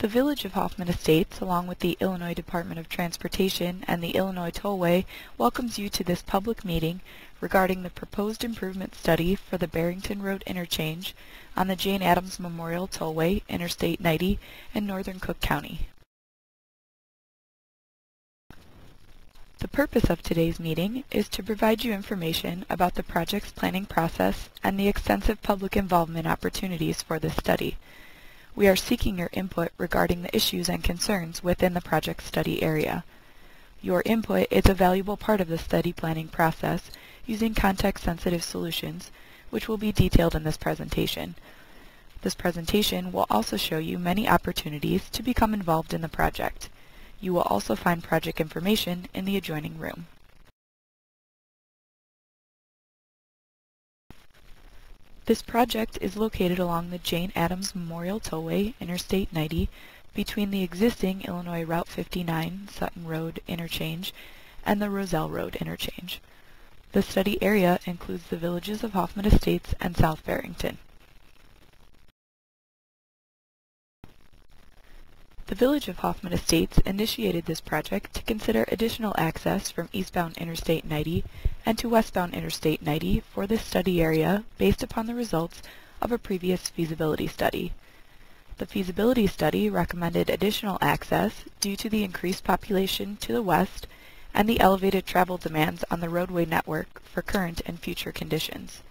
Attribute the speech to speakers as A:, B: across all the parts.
A: The Village of Hoffman Estates, along with the Illinois Department of Transportation and the Illinois Tollway, welcomes you to this public meeting regarding the proposed improvement study for the Barrington Road Interchange on the Jane Addams Memorial Tollway, Interstate 90, in northern Cook County. The purpose of today's meeting is to provide you information about the project's planning process and the extensive public involvement opportunities for this study. We are seeking your input regarding the issues and concerns within the project study area. Your input is a valuable part of the study planning process using context-sensitive solutions, which will be detailed in this presentation. This presentation will also show you many opportunities to become involved in the project. You will also find project information in the adjoining room. This project is located along the Jane Addams Memorial Tollway, Interstate 90, between the existing Illinois Route 59 Sutton Road Interchange and the Roselle Road Interchange. The study area includes the villages of Hoffman Estates and South Barrington. The Village of Hoffman Estates initiated this project to consider additional access from eastbound Interstate 90 and to westbound Interstate 90 for this study area based upon the results of a previous feasibility study. The feasibility study recommended additional access due to the increased population to the west and the elevated travel demands on the roadway network for current and future conditions.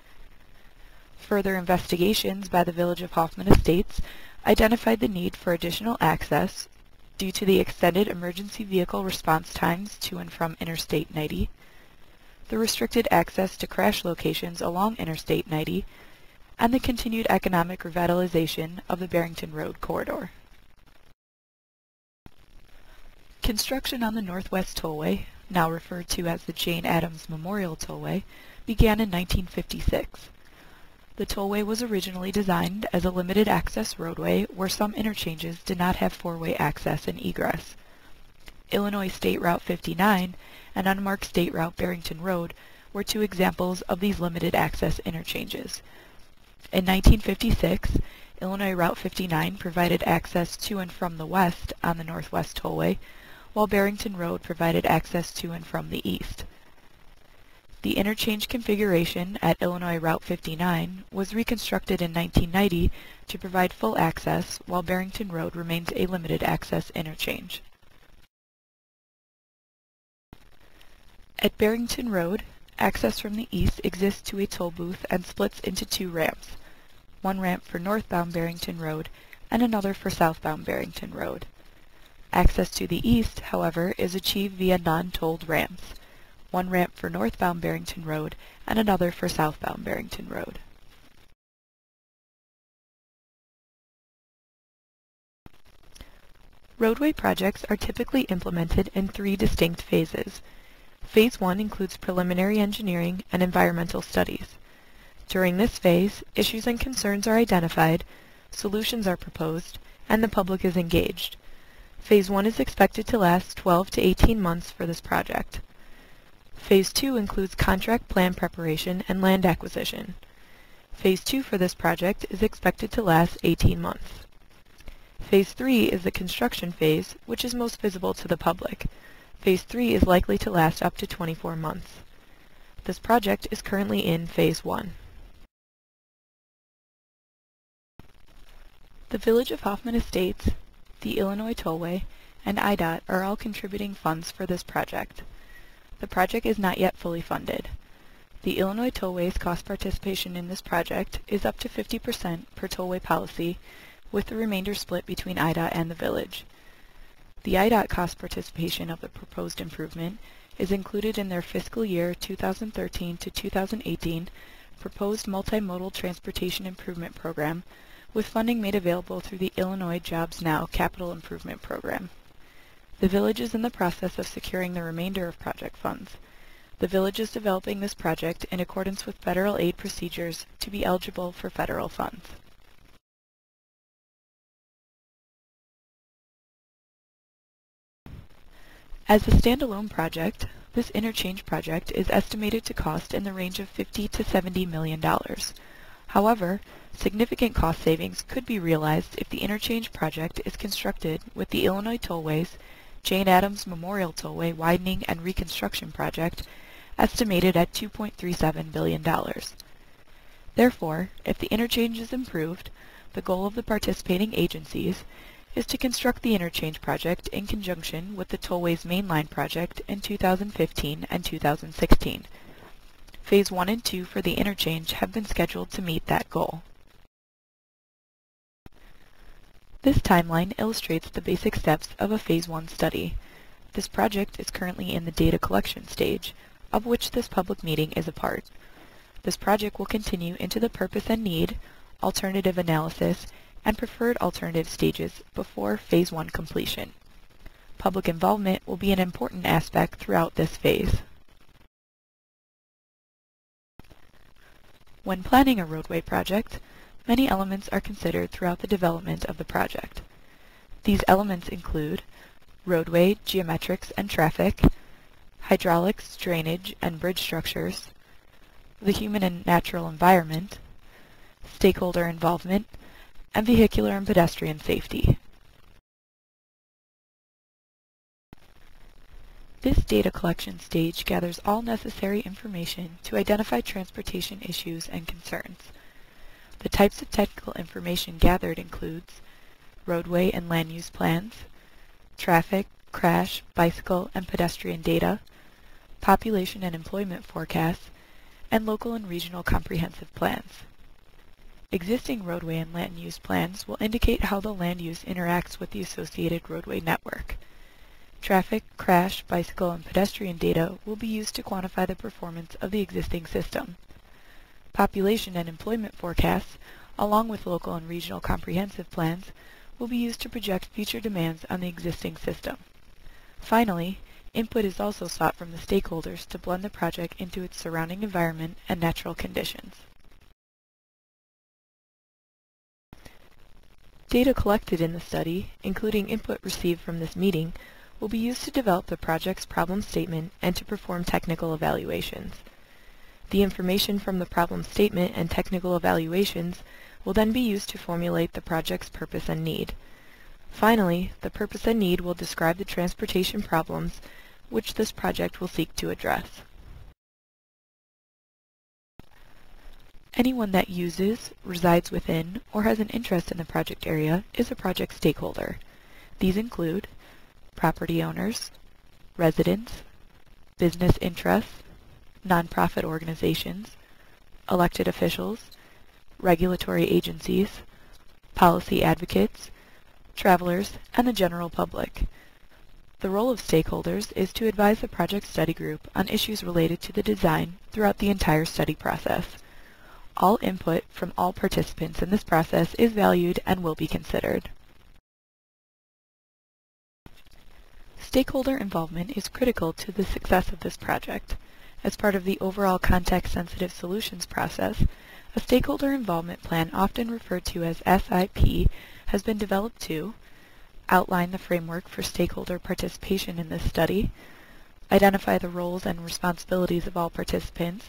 A: Further investigations by the Village of Hoffman Estates identified the need for additional access due to the extended emergency vehicle response times to and from Interstate 90, the restricted access to crash locations along Interstate 90, and the continued economic revitalization of the Barrington Road corridor. Construction on the Northwest Tollway, now referred to as the Jane Addams Memorial Tollway, began in 1956. The tollway was originally designed as a limited access roadway where some interchanges did not have four-way access and egress. Illinois State Route 59 and unmarked State Route Barrington Road were two examples of these limited access interchanges. In 1956, Illinois Route 59 provided access to and from the west on the Northwest Tollway, while Barrington Road provided access to and from the east. The interchange configuration at Illinois Route 59 was reconstructed in 1990 to provide full access, while Barrington Road remains a limited access interchange. At Barrington Road, access from the east exists to a toll booth and splits into two ramps, one ramp for northbound Barrington Road and another for southbound Barrington Road. Access to the east, however, is achieved via non-tolled ramps, one ramp for northbound Barrington Road and another for southbound Barrington Road. Roadway projects are typically implemented in three distinct phases. Phase 1 includes preliminary engineering and environmental studies. During this phase, issues and concerns are identified, solutions are proposed, and the public is engaged. Phase 1 is expected to last 12 to 18 months for this project. Phase 2 includes contract plan preparation and land acquisition. Phase 2 for this project is expected to last 18 months. Phase 3 is the construction phase, which is most visible to the public. Phase 3 is likely to last up to 24 months. This project is currently in Phase 1. The Village of Hoffman Estates, the Illinois Tollway, and IDOT are all contributing funds for this project. The project is not yet fully funded. The Illinois Tollway's cost participation in this project is up to 50% per tollway policy, with the remainder split between IDOT and the village. The IDOT cost participation of the proposed improvement is included in their fiscal year 2013 to 2018 proposed multimodal transportation improvement program, with funding made available through the Illinois Jobs Now Capital Improvement Program. The village is in the process of securing the remainder of project funds. The village is developing this project in accordance with federal aid procedures to be eligible for federal funds. As a standalone project, this interchange project is estimated to cost in the range of $50 to $70 million. However, significant cost savings could be realized if the Interchange project is constructed with the Illinois Tollway's Jane Addams Memorial Tollway Widening and Reconstruction Project estimated at $2.37 billion. Therefore, if the interchange is improved, the goal of the participating agencies is to construct the Interchange project in conjunction with the Tollway's Mainline project in 2015 and 2016. Phase 1 and 2 for the Interchange have been scheduled to meet that goal. This timeline illustrates the basic steps of a Phase 1 study. This project is currently in the data collection stage, of which this public meeting is a part. This project will continue into the purpose and need, alternative analysis, and preferred alternative stages before Phase 1 completion. Public involvement will be an important aspect throughout this phase. When planning a roadway project, many elements are considered throughout the development of the project. These elements include roadway, geometrics, and traffic, hydraulics, drainage, and bridge structures, the human and natural environment, stakeholder involvement, and vehicular and pedestrian safety. This data collection stage gathers all necessary information to identify transportation issues and concerns. The types of technical information gathered includes roadway and land use plans, traffic, crash, bicycle, and pedestrian data, population and employment forecasts, and local and regional comprehensive plans. Existing roadway and land use plans will indicate how the land use interacts with the associated roadway network. Traffic, crash, bicycle, and pedestrian data will be used to quantify the performance of the existing system. Population and employment forecasts, along with local and regional comprehensive plans, will be used to project future demands on the existing system. Finally, input is also sought from the stakeholders to blend the project into its surrounding environment and natural conditions. Data collected in the study, including input received from this meeting, will be used to develop the project's problem statement and to perform technical evaluations. The information from the problem statement and technical evaluations will then be used to formulate the project's purpose and need. Finally, the purpose and need will describe the transportation problems which this project will seek to address. Anyone that uses, resides within, or has an interest in the project area is a project stakeholder. These include property owners, residents, business interests, nonprofit organizations, elected officials, regulatory agencies, policy advocates, travelers, and the general public. The role of stakeholders is to advise the project study group on issues related to the design throughout the entire study process. All input from all participants in this process is valued and will be considered. Stakeholder involvement is critical to the success of this project. As part of the overall context-sensitive solutions process, a stakeholder involvement plan, often referred to as SIP, has been developed to outline the framework for stakeholder participation in this study, identify the roles and responsibilities of all participants,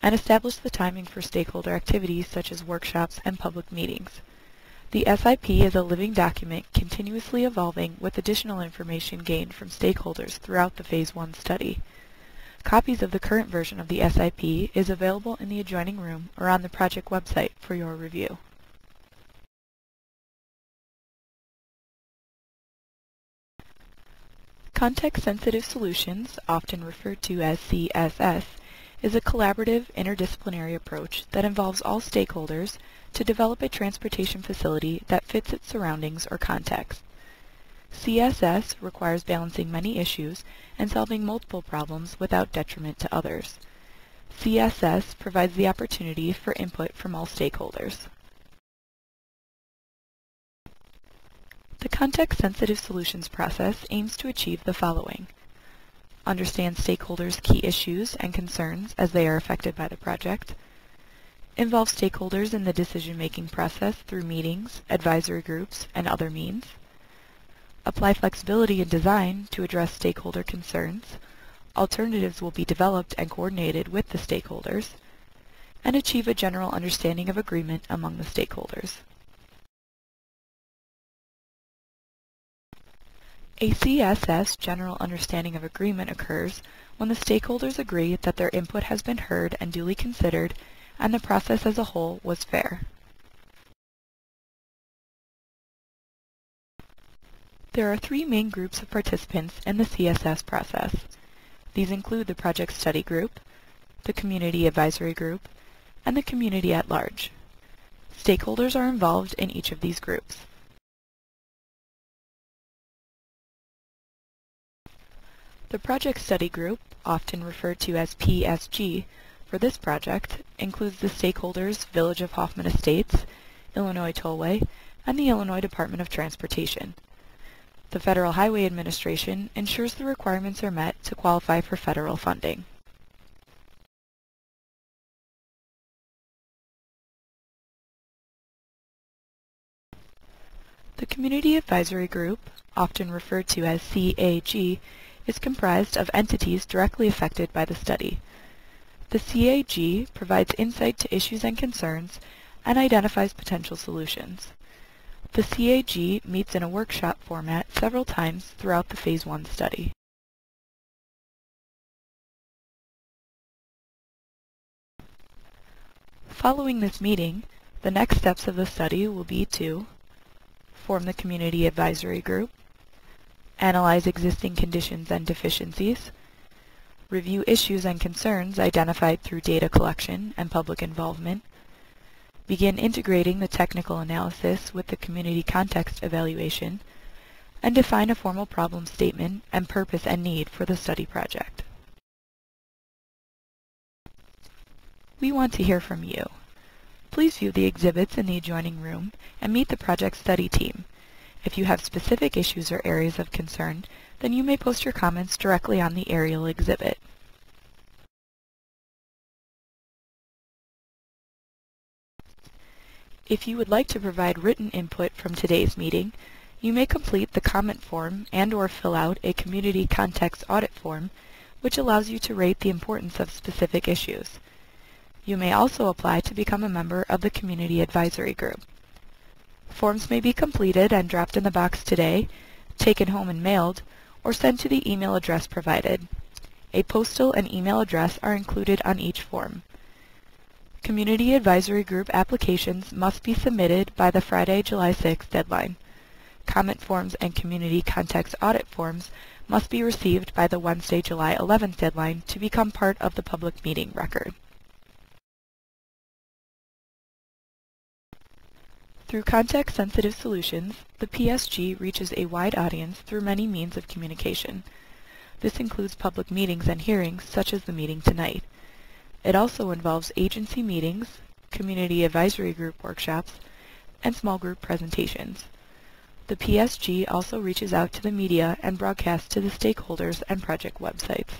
A: and establish the timing for stakeholder activities such as workshops and public meetings. The SIP is a living document continuously evolving with additional information gained from stakeholders throughout the Phase 1 study. Copies of the current version of the SIP is available in the adjoining room or on the project website for your review. Context-sensitive solutions, often referred to as CSS, is a collaborative, interdisciplinary approach that involves all stakeholders to develop a transportation facility that fits its surroundings or context. CSS requires balancing many issues and solving multiple problems without detriment to others. CSS provides the opportunity for input from all stakeholders. The context-sensitive solutions process aims to achieve the following: understand stakeholders' key issues and concerns as they are affected by the project, involve stakeholders in the decision-making process through meetings, advisory groups, and other means, apply flexibility in design to address stakeholder concerns. Alternatives will be developed and coordinated with the stakeholders, and achieve a general understanding of agreement among the stakeholders. A CSS general understanding of agreement occurs when the stakeholders agree that their input has been heard and duly considered, and the process as a whole was fair. There are three main groups of participants in the CSS process. These include the Project Study Group, the Community Advisory Group, and the community at large. Stakeholders are involved in each of these groups. The Project Study Group, often referred to as PSG, for this project includes the stakeholders Village of Hoffman Estates, Illinois Tollway, and the Illinois Department of Transportation. The Federal Highway Administration ensures the requirements are met to qualify for federal funding. The Community Advisory Group, often referred to as CAG, is comprised of entities directly affected by the study. The CAG provides insight to issues and concerns and identifies potential solutions. The CAG meets in a workshop format several times throughout the Phase 1 study. Following this meeting, the next steps of the study will be to form the Community Advisory Group, analyze existing conditions and deficiencies, review issues and concerns identified through data collection and public involvement, begin integrating the technical analysis with the community context evaluation, and define a formal problem statement and purpose and need for the study project. We want to hear from you. Please view the exhibits in the adjoining room and meet the project study team. If you have specific issues or areas of concern, then you may post your comments directly on the aerial exhibit. If you would like to provide written input from today's meeting, you may complete the comment form and/or fill out a community context audit form, which allows you to rate the importance of specific issues. You may also apply to become a member of the Community Advisory Group. Forms may be completed and dropped in the box today, taken home and mailed, or sent to the email address provided. A postal and email address are included on each form. Community Advisory Group applications must be submitted by the Friday, July 6th deadline. Comment forms and community context audit forms must be received by the Wednesday, July 11th deadline to become part of the public meeting record. Through context-sensitive solutions, the PSG reaches a wide audience through many means of communication. This includes public meetings and hearings, such as the meeting tonight. It also involves agency meetings, community advisory group workshops, and small group presentations. The PSG also reaches out to the media and broadcasts to the stakeholders and project websites.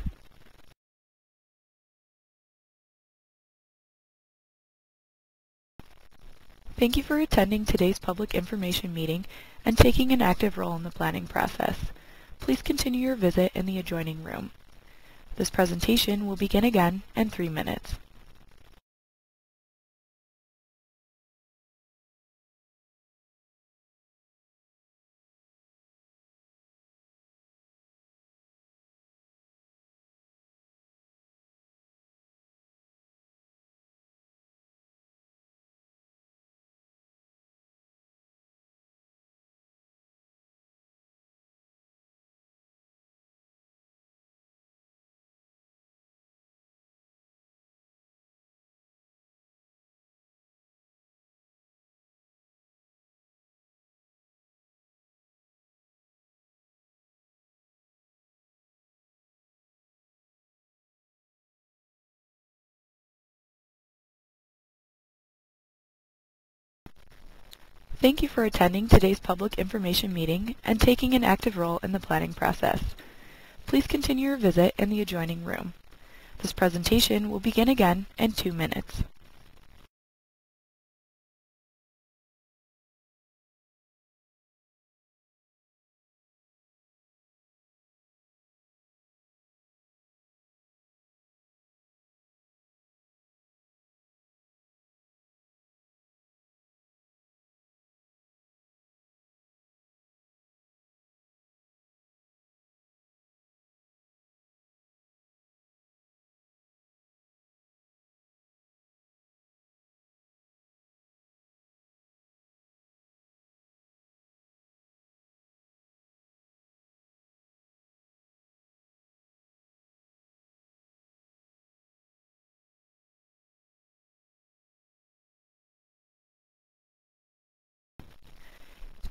A: Thank you for attending today's public information meeting and taking an active role in the planning process. Please continue your visit in the adjoining room. This presentation will begin again in 3 minutes. Thank you for attending today's public information meeting and taking an active role in the planning process. Please continue your visit in the adjoining room. This presentation will begin again in 2 minutes.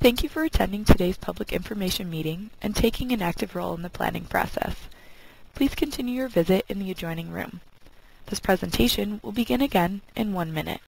A: Thank you for attending today's public information meeting and taking an active role in the planning process. Please continue your visit in the adjoining room. This presentation will begin again in 1 minute.